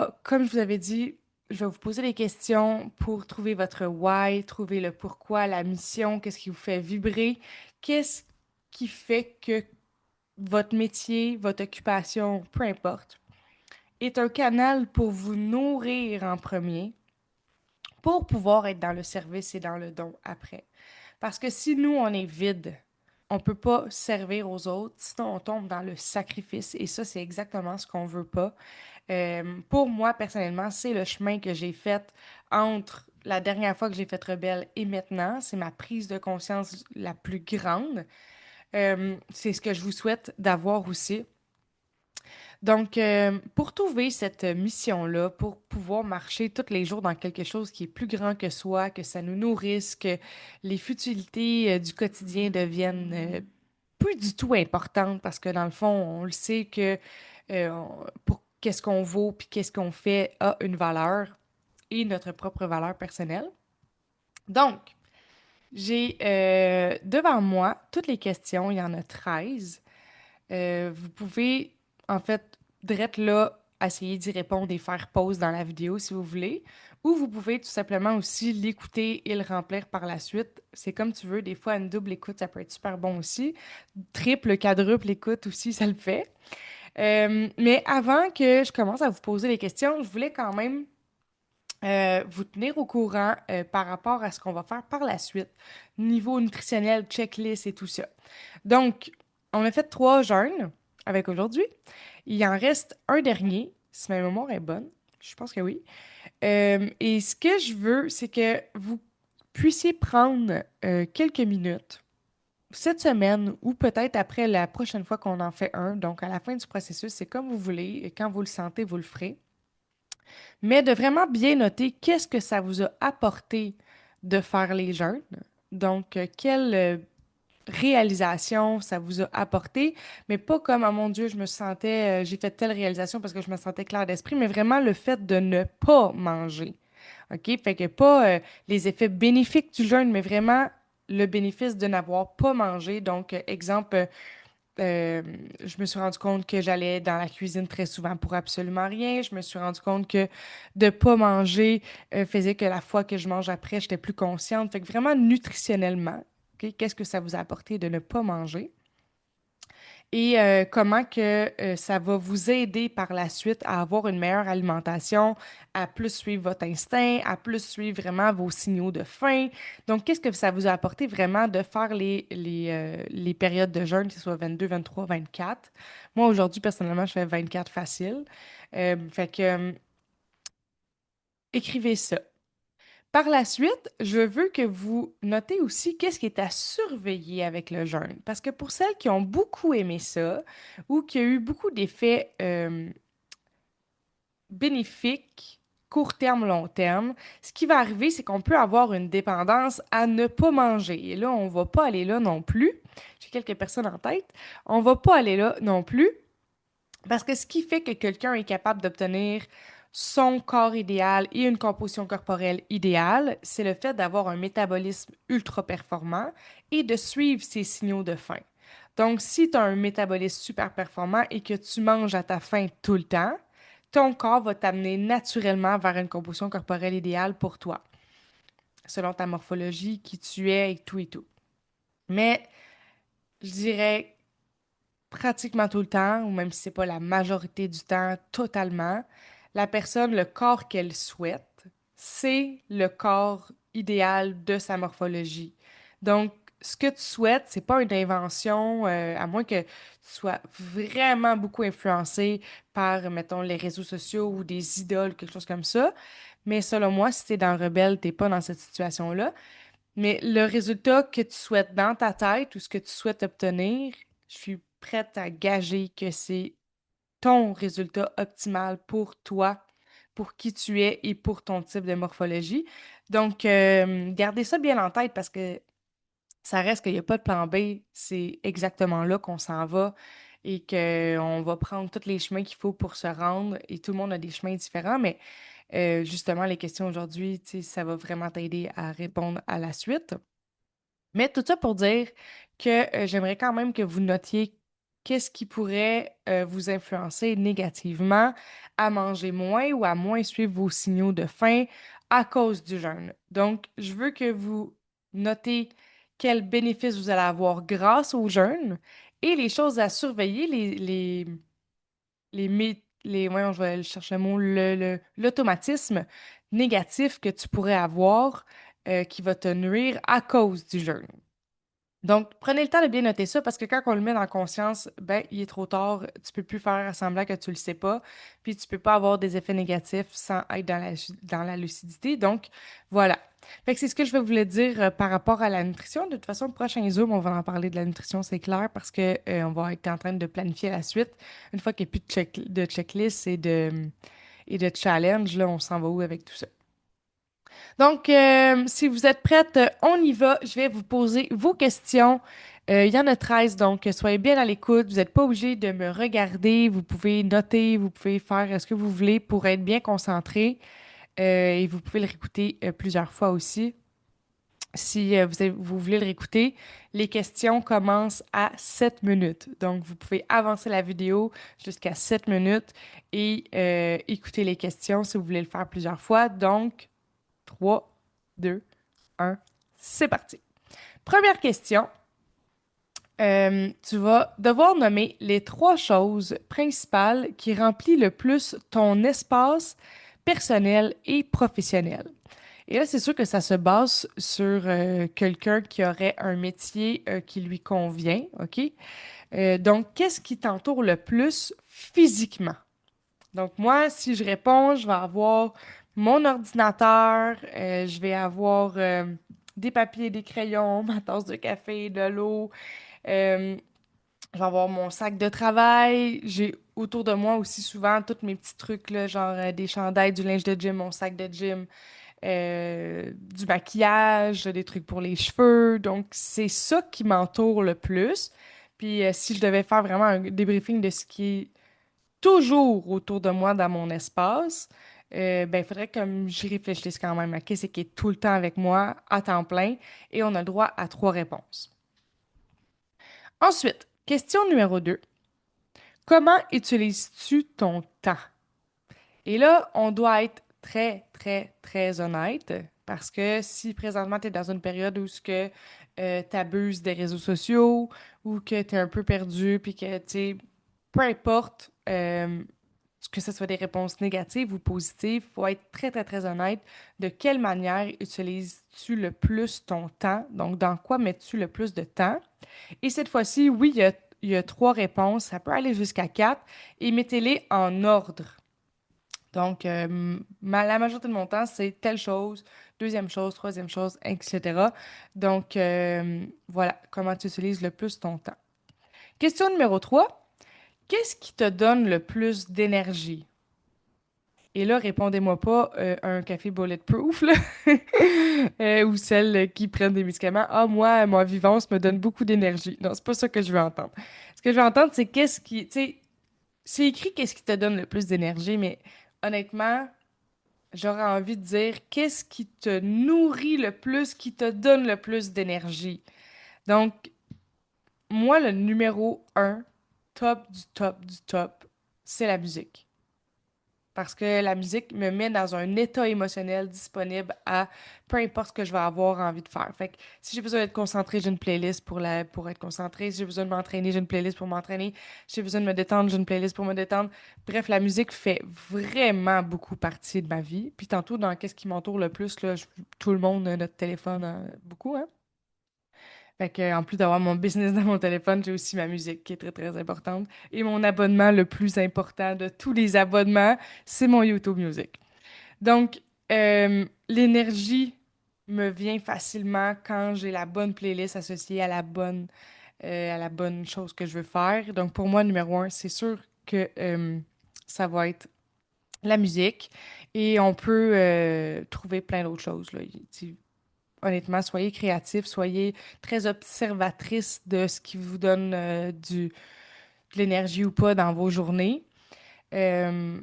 là, comme je vous avais dit, je vais vous poser des questions pour trouver votre why, trouver le pourquoi, la mission, qu'est-ce qui vous fait vibrer, qu'est-ce qui fait que votre métier, votre occupation, peu importe, est un canal pour vous nourrir en premier, pour pouvoir être dans le service et dans le don après. Parce que si nous, on est vide, on peut pas servir aux autres, sinon on tombe dans le sacrifice. Et ça, c'est exactement ce qu'on veut pas. Pour moi, personnellement, c'est le chemin que j'ai fait entre la dernière fois que j'ai fait Rebelle et maintenant. C'est ma prise de conscience la plus grande. C'est ce que je vous souhaite d'avoir aussi. Donc, pour trouver cette mission-là, pour pouvoir marcher tous les jours dans quelque chose qui est plus grand que soi, que ça nous nourrisse, que les futilités du quotidien deviennent plus du tout importantes, parce que dans le fond, on le sait que pour qu'est-ce qu'on vaut puis qu'est-ce qu'on fait a une valeur et notre propre valeur personnelle. Donc, j'ai devant moi toutes les questions, il y en a 13. Vous pouvez, en fait, direct là, essayer d'y répondre et faire pause dans la vidéo si vous voulez. Ou vous pouvez tout simplement aussi l'écouter et le remplir par la suite. C'est comme tu veux. Des fois, une double écoute, ça peut être super bon aussi. Triple, quadruple écoute aussi, ça le fait. Mais avant que je commence à vous poser les questions, je voulais quand même vous tenir au courant par rapport à ce qu'on va faire par la suite, niveau nutritionnel, checklist et tout ça. Donc, on a fait 3 jeûnes avec aujourd'hui. Il en reste un dernier, si ma mémoire est bonne. Je pense que oui. Et ce que je veux, c'est que vous puissiez prendre quelques minutes cette semaine ou peut-être après la prochaine fois qu'on en fait un. Donc, à la fin du processus, c'est comme vous voulez. Et quand vous le sentez, vous le ferez. Mais de vraiment bien noter qu'est-ce que ça vous a apporté de faire les jeûnes. Donc, quelle réalisation ça vous a apporté, mais pas comme, oh mon Dieu, je me sentais, j'ai fait telle réalisation parce que je me sentais clair d'esprit, mais vraiment le fait de ne pas manger. OK? Fait que pas les effets bénéfiques du jeûne, mais vraiment le bénéfice de n'avoir pas mangé. Donc, exemple, je me suis rendu compte que j'allais dans la cuisine très souvent pour absolument rien. Je me suis rendu compte que de pas manger faisait que la fois que je mange après, j'étais plus consciente. Fait que vraiment nutritionnellement, OK, qu'est-ce que ça vous a apporté de ne pas manger? Et comment que ça va vous aider par la suite à avoir une meilleure alimentation, à plus suivre votre instinct, à plus suivre vraiment vos signaux de faim. Donc, qu'est-ce que ça vous a apporté vraiment de faire les périodes de jeûne, que ce soit 22, 23, 24? Moi, aujourd'hui, personnellement, je fais 24 facile. Fait que, écrivez ça. Par la suite, je veux que vous notez aussi qu'est-ce qui est à surveiller avec le jeûne. Parce que pour celles qui ont beaucoup aimé ça ou qui ont eu beaucoup d'effets bénéfiques, court terme, long terme, ce qui va arriver, c'est qu'on peut avoir une dépendance à ne pas manger. Et là, on va pas aller là non plus. J'ai quelques personnes en tête. On va pas aller là non plus parce que ce qui fait que quelqu'un est capable d'obtenir son corps idéal et une composition corporelle idéale, c'est le fait d'avoir un métabolisme ultra performant et de suivre ses signaux de faim. Donc, si tu as un métabolisme super performant et que tu manges à ta faim tout le temps, ton corps va t'amener naturellement vers une composition corporelle idéale pour toi, selon ta morphologie, qui tu es et tout et tout. Mais je dirais pratiquement tout le temps, ou même si c'est pas la majorité du temps, totalement, la personne, le corps qu'elle souhaite, c'est le corps idéal de sa morphologie. Donc, ce que tu souhaites, c'est pas une invention, à moins que tu sois vraiment beaucoup influencé par, mettons, les réseaux sociaux ou des idoles, quelque chose comme ça. Mais selon moi, si t'es dans Rebelle, t'es pas dans cette situation-là. Mais le résultat que tu souhaites dans ta tête ou ce que tu souhaites obtenir, je suis prête à gager que c'est ton résultat optimal pour toi, pour qui tu es et pour ton type de morphologie. Donc, gardez ça bien en tête parce que ça reste qu'il n'y a pas de plan B. C'est exactement là qu'on s'en va et qu'on va prendre tous les chemins qu'il faut pour se rendre et tout le monde a des chemins différents, mais justement, les questions aujourd'hui, tu sais, ça va vraiment t'aider à répondre à la suite. Mais tout ça pour dire que j'aimerais quand même que vous notiez qu'est-ce qui pourrait vous influencer négativement à manger moins ou à moins suivre vos signaux de faim à cause du jeûne. Donc, je veux que vous notez quels bénéfices vous allez avoir grâce au jeûne et les choses à surveiller, voyons, je vais chercher le mot, l'automatisme négatif que tu pourrais avoir qui va te nuire à cause du jeûne. Donc, prenez le temps de bien noter ça parce que quand on le met dans la conscience, ben, il est trop tard. Tu peux plus faire semblant que tu le sais pas. Puis, tu peux pas avoir des effets négatifs sans être dans la lucidité. Donc, voilà. Fait que c'est ce que je vais vous le dire par rapport à la nutrition. De toute façon, le prochain Zoom, on va en parler de la nutrition, c'est clair, parce que on va être en train de planifier la suite. Une fois qu'il n'y a plus de checklist et de challenge, là, on s'en va où avec tout ça? Donc, si vous êtes prête, on y va. Je vais vous poser vos questions. Il y en a 13, donc soyez bien à l'écoute. Vous n'êtes pas obligé de me regarder. Vous pouvez noter, vous pouvez faire ce que vous voulez pour être bien concentré. Et vous pouvez le réécouter plusieurs fois aussi. Si vous voulez le réécouter, les questions commencent à 7 minutes. Donc, vous pouvez avancer la vidéo jusqu'à 7 minutes et écouter les questions si vous voulez le faire plusieurs fois. Donc, 3, 2, 1, c'est parti. Première question. Tu vas devoir nommer les 3 choses principales qui remplissent le plus ton espace personnel et professionnel. Et là, c'est sûr que ça se base sur quelqu'un qui aurait un métier qui lui convient, OK? Donc, qu'est-ce qui t'entoure le plus physiquement? Donc, moi, si je réponds, je vais avoir mon ordinateur, je vais avoir des papiers, des crayons, ma tasse de café, de l'eau, euh, je vais avoir mon sac de travail. J'ai autour de moi aussi souvent tous mes petits trucs, là, genre des chandails, du linge de gym, mon sac de gym, du maquillage, des trucs pour les cheveux. Donc, c'est ça qui m'entoure le plus. Puis, si je devais faire vraiment un débriefing de ce qui est toujours autour de moi dans mon espace, ben, il faudrait que j'y réfléchisse quand même à qu'est-ce qui est tout le temps avec moi à temps plein et on a le droit à 3 réponses. Ensuite, question numéro 2. Comment utilises-tu ton temps? Et là, on doit être très, très, très honnête parce que si présentement tu es dans une période où tu abuses des réseaux sociaux ou que tu es un peu perdu puis que, tu sais, peu importe que ce soit des réponses négatives ou positives, il faut être très, très, très honnête de quelle manière utilises-tu le plus ton temps, donc dans quoi mets-tu le plus de temps. Et cette fois-ci, oui, il y a 3 réponses, ça peut aller jusqu'à 4, et mettez-les en ordre. Donc, la majorité de mon temps, c'est telle chose, deuxième chose, troisième chose, etc. Donc, voilà comment tu utilises le plus ton temps. Question numéro 3. Qu'est-ce qui te donne le plus d'énergie? Et là, répondez-moi pas un café bulletproof, là, ou celles qui prennent des médicaments. Ah, moi, vivance me donne beaucoup d'énergie. Non, c'est pas ça que je veux entendre. Ce que je veux entendre, c'est qu'est-ce qui, tu sais, c'est écrit qu'est-ce qui te donne le plus d'énergie, mais honnêtement, j'aurais envie de dire qu'est-ce qui te nourrit le plus, qui te donne le plus d'énergie. Donc, moi, le numéro 1, top du top du top, c'est la musique. Parce que la musique me met dans un état émotionnel disponible à peu importe ce que je vais avoir envie de faire. Fait que si j'ai besoin d'être concentré, j'ai une playlist pour être concentré. Si j'ai besoin de m'entraîner, j'ai une playlist pour m'entraîner. Si j'ai besoin de me détendre, j'ai une playlist pour me détendre. Bref, la musique fait vraiment beaucoup partie de ma vie. Puis tantôt, dans qu'est-ce qui m'entoure le plus, là, tout le monde a notre téléphone beaucoup, hein? Fait que, en plus d'avoir mon business dans mon téléphone, j'ai aussi ma musique qui est très, très importante. Et mon abonnement le plus important de tous les abonnements, c'est mon YouTube Music. Donc, l'énergie me vient facilement quand j'ai la bonne playlist associée à la bonne chose que je veux faire. Donc, pour moi, numéro 1, c'est sûr que ça va être la musique. Et on peut trouver plein d'autres choses, là. Honnêtement, soyez créatifs, soyez très observatrice de ce qui vous donne de l'énergie ou pas dans vos journées. Euh,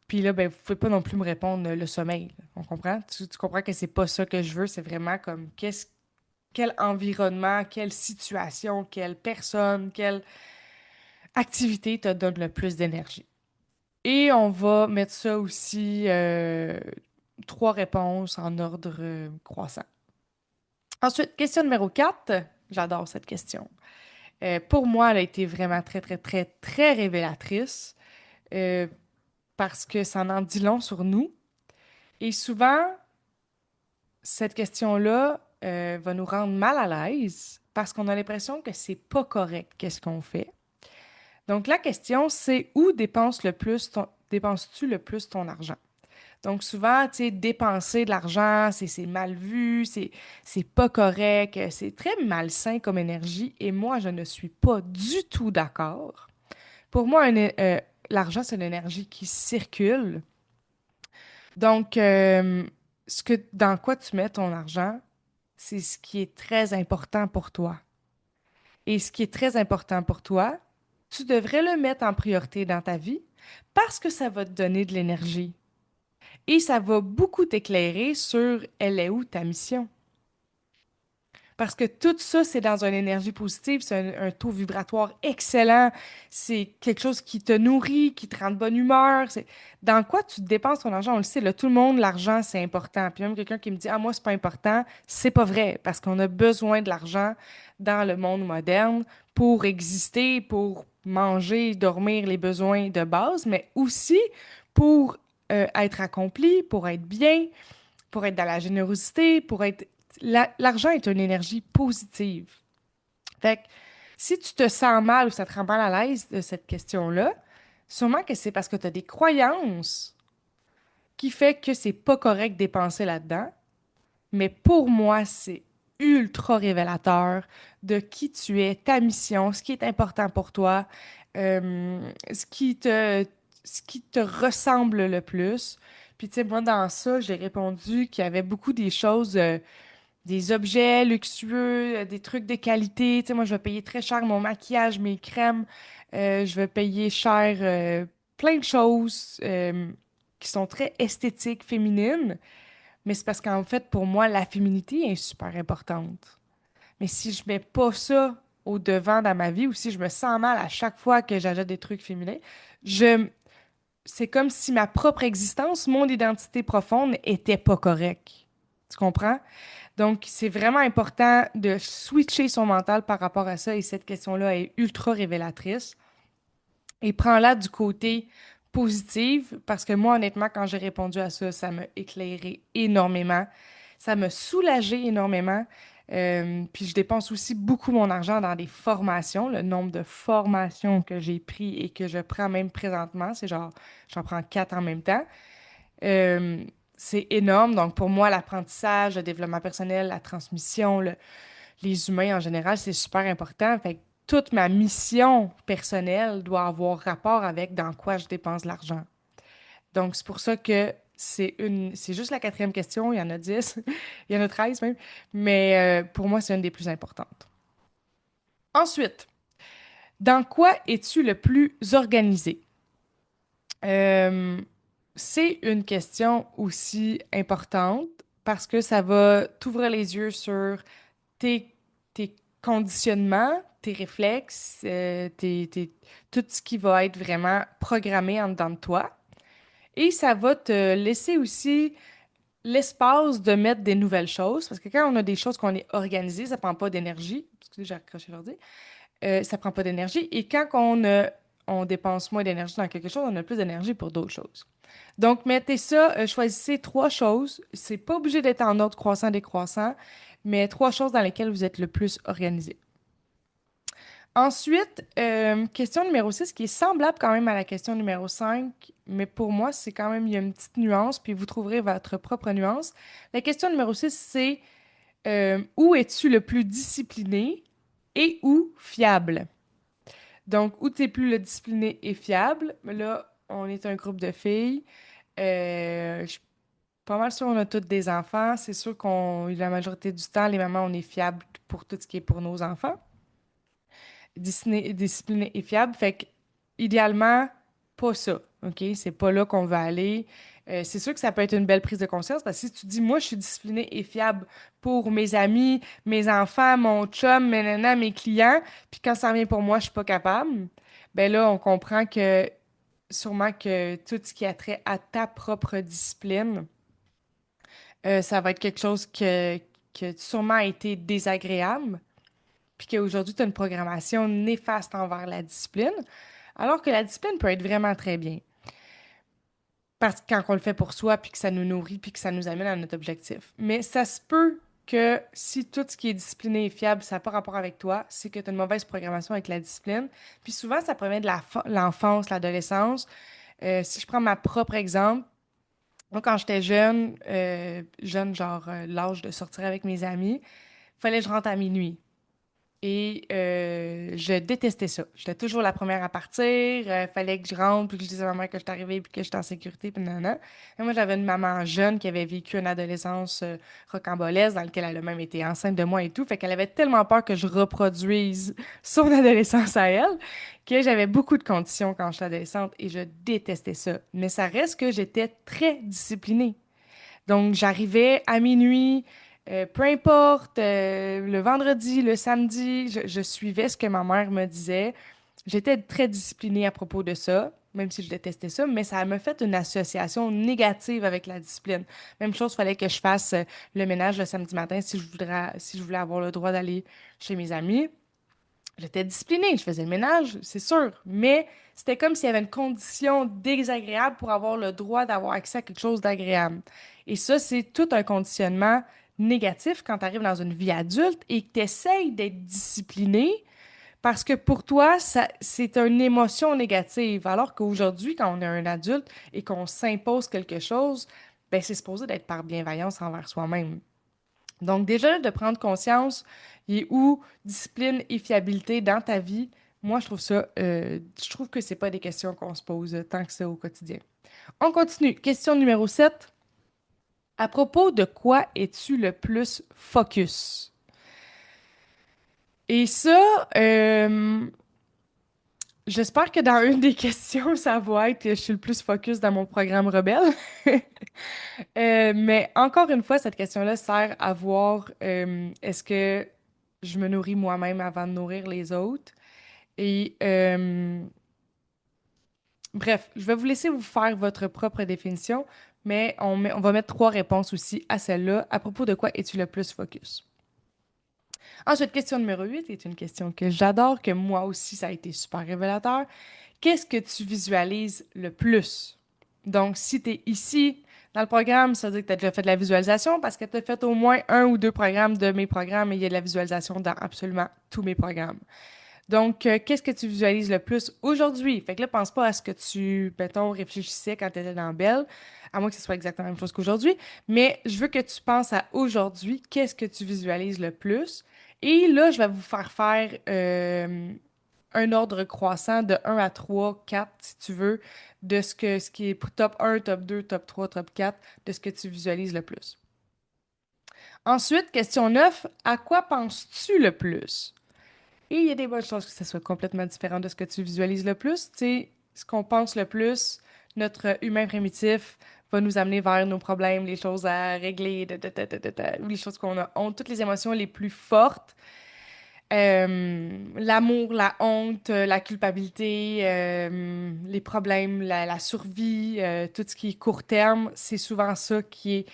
Puis là, ben, vous pouvez pas non plus me répondre le sommeil, là. On comprend? Tu comprends que c'est pas ça que je veux, c'est vraiment comme quel environnement, quelle situation, quelle personne, activité te donne le plus d'énergie? Et on va mettre ça aussi, trois réponses en ordre croissant. Ensuite, question numéro 4. J'adore cette question. Pour moi, elle a été vraiment très, très, très, très révélatrice euh, parce que ça en dit long sur nous. Et souvent, cette question-là va nous rendre mal à l'aise parce qu'on a l'impression que c'est pas correct qu'est-ce qu'on fait. Donc, la question, c'est où dépenses-tu le plus ton argent? Donc, souvent, tu sais, dépenser de l'argent, c'est mal vu, c'est pas correct, c'est très malsain comme énergie et moi, je ne suis pas du tout d'accord. Pour moi, l'argent, c'est une énergie qui circule. Donc, dans quoi tu mets ton argent, c'est ce qui est très important pour toi. Et ce qui est très important pour toi, tu devrais le mettre en priorité dans ta vie parce que ça va te donner de l'énergie. Et ça va beaucoup t'éclairer sur elle est où ta mission. Parce que tout ça, c'est dans une énergie positive, c'est un taux vibratoire excellent, c'est quelque chose qui te nourrit, qui te rend de bonne humeur. Dans quoi tu dépenses ton argent? On le sait, là, tout le monde, l'argent, c'est important. Puis même quelqu'un qui me dit, ah, moi, c'est pas important, c'est pas vrai, parce qu'on a besoin de l'argent dans le monde moderne pour exister, pour manger, dormir, les besoins de base, mais aussi pour être accompli, pour être bien, pour être dans la générosité, pour être... L'argent est une énergie positive. Fait que si tu te sens mal ou ça te rend mal à l'aise de cette question-là, sûrement que c'est parce que tu as des croyances qui fait que c'est pas correct de dépenser là-dedans. Mais pour moi, c'est ultra révélateur de qui tu es, ta mission, ce qui est important pour toi, ce ce qui te ressemble le plus. Puis, tu sais, moi, dans ça, j'ai répondu qu'il y avait beaucoup des choses, des objets luxueux, des trucs de qualité. Tu sais, moi, je vais payer très cher mon maquillage, mes crèmes. Je vais payer cher plein de choses qui sont très esthétiques, féminines. Mais c'est parce qu'en fait, pour moi, la féminité est super importante. Mais si je mets pas ça au devant dans ma vie ou si je me sens mal à chaque fois que j'achète des trucs féminins, je, c'est comme si ma propre existence, mon identité profonde était pas correcte. Tu comprends? Donc, c'est vraiment important de switcher son mental par rapport à ça et cette question-là est ultra révélatrice. Et prends-la du côté positif, parce que moi, honnêtement, quand j'ai répondu à ça, ça m'a éclairé énormément. Ça m'a soulagé énormément. Puis je dépense aussi beaucoup mon argent dans des formations. Le nombre de formations que j'ai pris et que je prends même présentement, c'est genre, j'en prends 4 en même temps. Euh, c'est énorme. Donc pour moi, l'apprentissage, le développement personnel, la transmission, les humains en général, c'est super important. Fait que toute ma mission personnelle doit avoir rapport avec dans quoi je dépense l'argent. Donc, c'est pour ça que c'est juste la quatrième question. Il y en a 10, il y en a 13 même. Mais pour moi, c'est une des plus importantes. Ensuite, dans quoi es-tu le plus organisé? Euh, c'est une question aussi importante parce que ça va t'ouvrir les yeux sur tes conditionnements, tes réflexes, tout ce qui va être vraiment programmé en dedans de toi. Et ça va te laisser aussi l'espace de mettre des nouvelles choses, parce que quand on a des choses qu'on est organisé, ça prend pas d'énergie. Excusez, j'ai accroché l'ordi. Ça prend pas d'énergie. Et quand on dépense moins d'énergie dans quelque chose, on a plus d'énergie pour d'autres choses. Donc, mettez ça, choisissez trois choses. C'est pas obligé d'être en ordre croissant, décroissant, mais trois choses dans lesquelles vous êtes le plus organisé. Ensuite, question numéro 6, qui est semblable quand même à la question numéro 5, mais pour moi, c'est quand même, il y a une petite nuance, puis vous trouverez votre propre nuance. La question numéro 6, c'est où es-tu le plus discipliné et ou fiable? Donc, où tu es plus le discipliné et fiable? Là, on est un groupe de filles. Je suis pas mal sûre qu'on a toutes des enfants. C'est sûr qu'on, la majorité du temps, les mamans, on est fiables pour tout ce qui est pour nos enfants. Discipliné et fiable. Fait que, idéalement, pas ça. OK? C'est pas là qu'on va aller. C'est sûr que ça peut être une belle prise de conscience parce que si tu dis, moi, je suis discipliné et fiable pour mes amis, mes enfants, mon chum, mes nanas, mes clients, puis quand ça vient pour moi, je suis pas capable, ben là, on comprend que sûrement que tout ce qui a trait à ta propre discipline, ça va être quelque chose que sûrement a été désagréable, puis qu'aujourd'hui, tu as une programmation néfaste envers la discipline, alors que la discipline peut être vraiment très bien. Parce que quand on le fait pour soi, puis que ça nous nourrit, puis que ça nous amène à notre objectif. Mais ça se peut que si tout ce qui est discipliné et fiable, ça n'a pas rapport avec toi, c'est que tu as une mauvaise programmation avec la discipline. Puis souvent, ça provient de l'enfance, l'adolescence. Si je prends ma propre exemple, moi, quand j'étais jeune, genre l'âge de sortir avec mes amis, fallait que je rentre à minuit. Et je détestais ça. J'étais toujours la première à partir. Fallait que je rentre, puis que je dise à ma mère que j'étais arrivée, puis que j'étais en sécurité, puis nanana. Et moi, j'avais une maman jeune qui avait vécu une adolescence rocambolesque, dans laquelle elle a même été enceinte de moi et tout. Fait qu'elle avait tellement peur que je reproduise son adolescence à elle, que j'avais beaucoup de conditions quand j'étais adolescente, et je détestais ça. Mais ça reste que j'étais très disciplinée. Donc, j'arrivais à minuit, peu importe, le vendredi, le samedi, je suivais ce que ma mère me disait. J'étais très disciplinée à propos de ça, même si je détestais ça, mais ça m'a fait une association négative avec la discipline. Même chose, il fallait que je fasse le ménage le samedi matin si je voulais avoir le droit d'aller chez mes amis. J'étais disciplinée, je faisais le ménage, c'est sûr, mais c'était comme s'il y avait une condition désagréable pour avoir le droit d'avoir accès à quelque chose d'agréable. Et ça, c'est tout un conditionnement négatif quand tu arrives dans une vie adulte et que tu essayes d'être discipliné parce que pour toi, ça, c'est une émotion négative. Alors qu'aujourd'hui, quand on est un adulte et qu'on s'impose quelque chose, ben c'est supposé d'être par bienveillance envers soi-même. Donc, déjà, de prendre conscience, il est où discipline et fiabilité dans ta vie, moi, je trouve que c'est pas des questions qu'on se pose tant que ça au quotidien. On continue. Question numéro 7. À propos de quoi es-tu le plus focus? Et ça, j'espère que dans une des questions, ça va être je suis le plus focus dans mon programme Rebelle. Mais encore une fois, cette question-là sert à voir est-ce que je me nourris moi-même avant de nourrir les autres. Et bref, je vais vous laisser vous faire votre propre définition, mais on va mettre trois réponses aussi à celle-là. À propos de quoi es-tu le plus focus? Ensuite, question numéro 8 est une question que j'adore, que moi aussi, ça a été super révélateur. Qu'est-ce que tu visualises le plus? Donc, si tu es ici dans le programme, ça veut dire que tu as déjà fait de la visualisation parce que tu as fait au moins un ou deux programmes de mes programmes et il y a de la visualisation dans absolument tous mes programmes. Donc, qu'est-ce que tu visualises le plus aujourd'hui? Fait que là, pense pas à ce que tu, mettons, réfléchissais quand tu étais dans Belle, à moins que ce soit exactement la même chose qu'aujourd'hui, mais je veux que tu penses à aujourd'hui, qu'est-ce que tu visualises le plus? Et là, je vais vous faire un ordre croissant de 1 à 3, 4, si tu veux, de ce qui est top 1, top 2, top 3, top 4, de ce que tu visualises le plus. Ensuite, question 9, à quoi penses-tu le plus? Et il y a des bonnes chances que ça soit complètement différent de ce que tu visualises le plus. Tu sais, ce qu'on pense le plus, notre humain primitif va nous amener vers nos problèmes, les choses à régler, ou les choses qu'on a honte, toutes les émotions les plus fortes. L'amour, la honte, la culpabilité, les problèmes, la survie, tout ce qui est court terme, c'est souvent ça qui est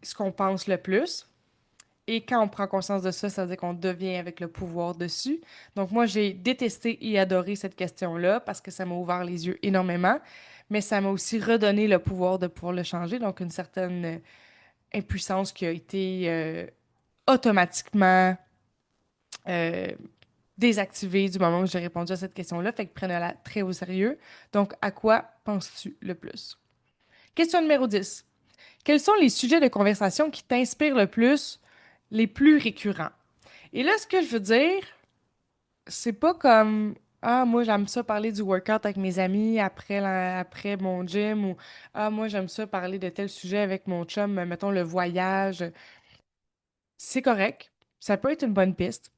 ce qu'on pense le plus. Et quand on prend conscience de ça, ça veut dire qu'on devient avec le pouvoir dessus. Donc moi, j'ai détesté et adoré cette question-là parce que ça m'a ouvert les yeux énormément, mais ça m'a aussi redonné le pouvoir de pouvoir le changer, donc une certaine impuissance qui a été automatiquement euh, désactivée du moment où j'ai répondu à cette question-là, fait que prenez-la très au sérieux. Donc, à quoi penses-tu le plus? Question numéro 10. Quels sont les sujets de conversation qui t'inspirent le plus, les plus récurrents? Et là, ce que je veux dire, c'est pas comme ah, moi j'aime ça parler du workout avec mes amis après mon gym ou ah, moi j'aime ça parler de tel sujet avec mon chum, mettons le voyage. C'est correct. Ça peut être une bonne piste.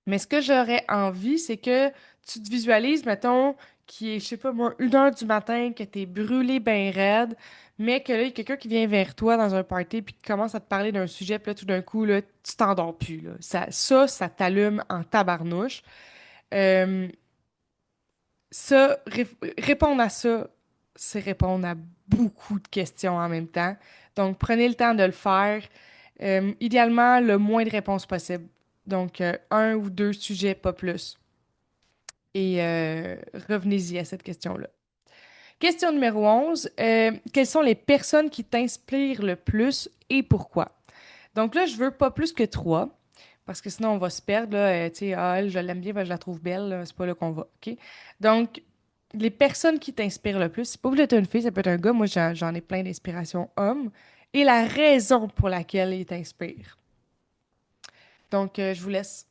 Mais ce que j'aurais envie, c'est que tu te visualises, mettons, qui est, je sais pas moi, 1 heure du matin, que t'es brûlé ben raide, mais que là, il y a quelqu'un qui vient vers toi dans un party puis qui commence à te parler d'un sujet, puis là, tout d'un coup, là, tu t'endors plus, là. Ça t'allume en tabarnouche. Euh, Ça, répondre à ça, c'est répondre à beaucoup de questions en même temps. Donc, prenez le temps de le faire. Idéalement, le moins de réponses possible. Donc, un ou deux sujets, pas plus. Et revenez-y à cette question-là. Question numéro 11. Quelles sont les personnes qui t'inspirent le plus et pourquoi? Donc là, je veux pas plus que trois, parce que sinon on va se perdre. Là, tu sais, ah, elle, je l'aime bien, ben, je la trouve belle, là, c'est pas là qu'on va. OK? Donc, les personnes qui t'inspirent le plus, c'est pas obligé d'être une fille, ça peut être un gars. Moi, j'en ai plein d'inspirations hommes. Et la raison pour laquelle ils t'inspirent. Donc, je vous laisse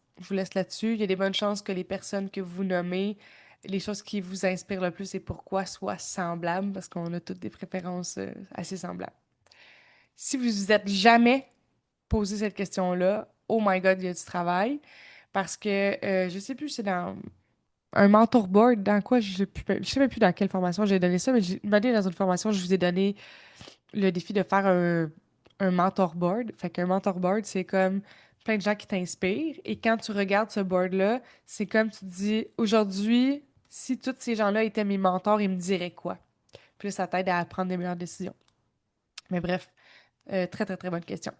là-dessus. Il y a des bonnes chances que les personnes que vous nommez, les choses qui vous inspirent le plus et pourquoi soient semblables, parce qu'on a toutes des préférences assez semblables. Si vous vous êtes jamais posé cette question-là, oh my God, il y a du travail. Parce que je sais plus, c'est dans un mentor board, dans quoi je sais même plus dans quelle formation j'ai donné ça, mais j'ai demandé dans une formation, je vous ai donné le défi de faire un mentor board. Fait qu'un mentor board, c'est comme plein de gens qui t'inspirent. Et quand tu regardes ce board-là, c'est comme tu te dis, aujourd'hui, si tous ces gens-là étaient mes mentors, ils me diraient quoi? Puis là, ça t'aide à prendre des meilleures décisions. Mais bref, très, très, très bonne question.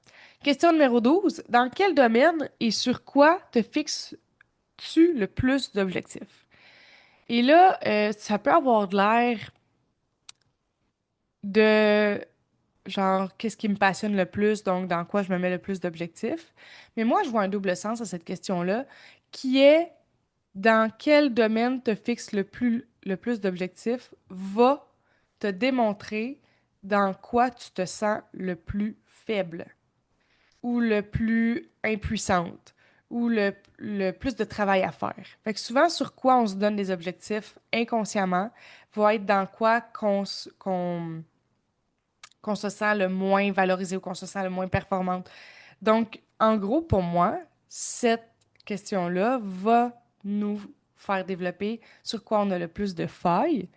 Question numéro 12. Dans quel domaine et sur quoi te fixes-tu le plus d'objectifs? Et là, ça peut avoir de l'air de genre, qu'est-ce qui me passionne le plus, donc dans quoi je me mets le plus d'objectifs. Mais moi, je vois un double sens à cette question-là, qui est dans quel domaine te fixe le plus d'objectifs va te démontrer dans quoi tu te sens le plus faible ou le plus impuissante ou le plus de travail à faire. Fait que souvent, sur quoi on se donne des objectifs inconsciemment va être dans quoi qu'on se sent le moins valorisé ou qu'on se sent le moins performante. Donc, en gros, pour moi, cette question-là va nous faire développer sur quoi on a le plus de failles.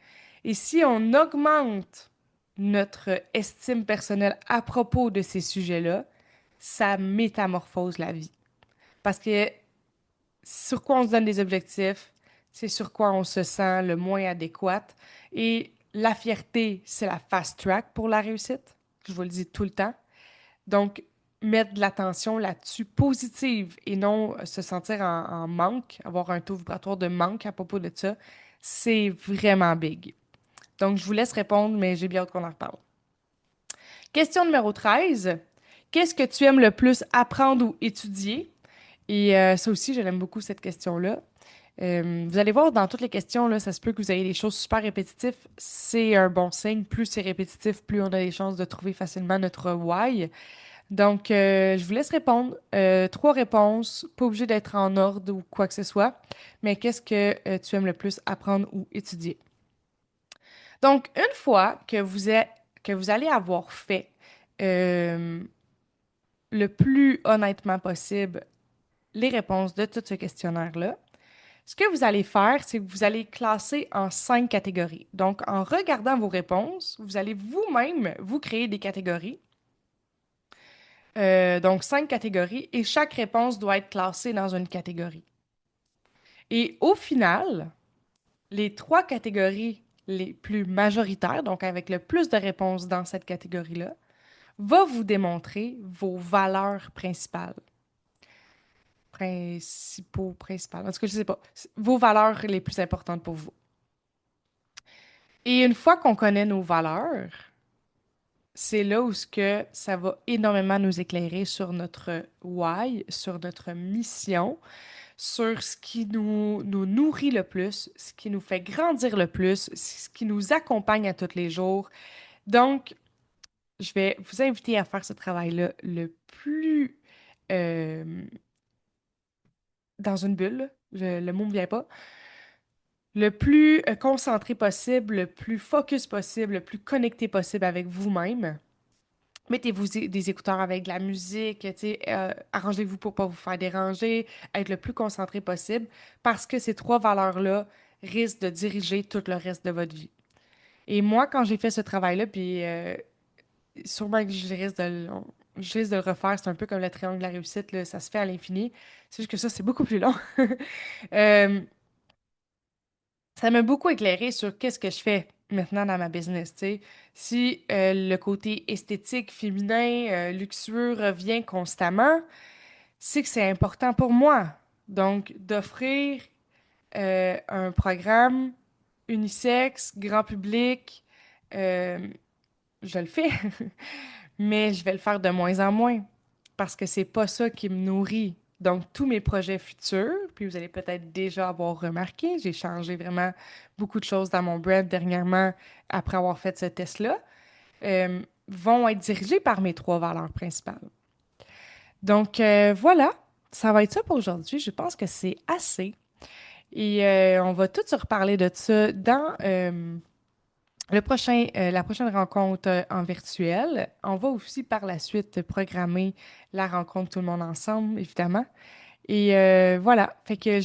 Et si on augmente notre estime personnelle à propos de ces sujets-là, ça métamorphose la vie. Parce que sur quoi on se donne des objectifs, c'est sur quoi on se sent le moins adéquat. Et la fierté, c'est la fast track pour la réussite. Je vous le dis tout le temps. Donc, mettre de l'attention là-dessus positive et non se sentir en manque, avoir un taux vibratoire de manque à propos de ça, c'est vraiment big. Donc, je vous laisse répondre, mais j'ai bien hâte qu'on en reparle. Question numéro 13. Qu'est-ce que tu aimes le plus apprendre ou étudier? Et ça aussi, je l'aime beaucoup, cette question-là. Vous allez voir, dans toutes les questions, là, ça se peut que vous ayez des choses super répétitives. C'est un bon signe. Plus c'est répétitif, plus on a des chances de trouver facilement notre why. Donc, je vous laisse répondre. Trois réponses, pas obligé d'être en ordre ou quoi que ce soit. Mais qu'est-ce que tu aimes le plus apprendre ou étudier? Donc, une fois que vous allez avoir fait euh, le plus honnêtement possible les réponses de tout ce questionnaire-là, ce que vous allez faire, c'est que vous allez classer en 5 catégories. Donc, en regardant vos réponses, vous allez vous-même vous créer des catégories. Donc, 5 catégories et chaque réponse doit être classée dans une catégorie. Et au final, les 3 catégories les plus majoritaires, donc avec le plus de réponses dans cette catégorie-là, va vous démontrer vos valeurs principales. Principales. En tout cas, je sais pas. Vos valeurs les plus importantes pour vous. Et une fois qu'on connaît nos valeurs, c'est là où ce que ça va énormément nous éclairer sur notre why, sur notre mission, sur ce qui nous nourrit le plus, ce qui nous fait grandir le plus, ce qui nous accompagne à tous les jours. Donc, je vais vous inviter à faire ce travail-là le plus euh, dans une bulle, le mot ne me vient pas, le plus concentré possible, le plus focus possible, le plus connecté possible avec vous-même. Mettez-vous des écouteurs avec de la musique, tu sais, arrangez-vous pour pas vous faire déranger, être le plus concentré possible, parce que ces 3 valeurs-là risquent de diriger tout le reste de votre vie. Et moi, quand j'ai fait ce travail-là, puis sûrement que je risque de le refaire, c'est un peu comme le triangle de la réussite, là, ça se fait à l'infini. C'est juste que ça, c'est beaucoup plus long. Euh, Ça m'a beaucoup éclairé sur qu'est-ce que je fais maintenant dans ma business, tu sais. Si le côté esthétique, féminin, luxueux revient constamment, c'est que c'est important pour moi. Donc, d'offrir un programme unisexe, grand public, euh, je le fais, mais je vais le faire de moins en moins parce que c'est pas ça qui me nourrit. Donc, tous mes projets futurs, puis vous allez peut-être déjà avoir remarqué, j'ai changé vraiment beaucoup de choses dans mon brand dernièrement après avoir fait ce test-là, vont être dirigés par mes trois valeurs principales. Donc, voilà, ça va être ça pour aujourd'hui. Je pense que c'est assez. Et on va tout se reparler de ça dans la prochaine rencontre en virtuel. On va aussi par la suite programmer la rencontre tout le monde ensemble, évidemment. Et voilà, fait que je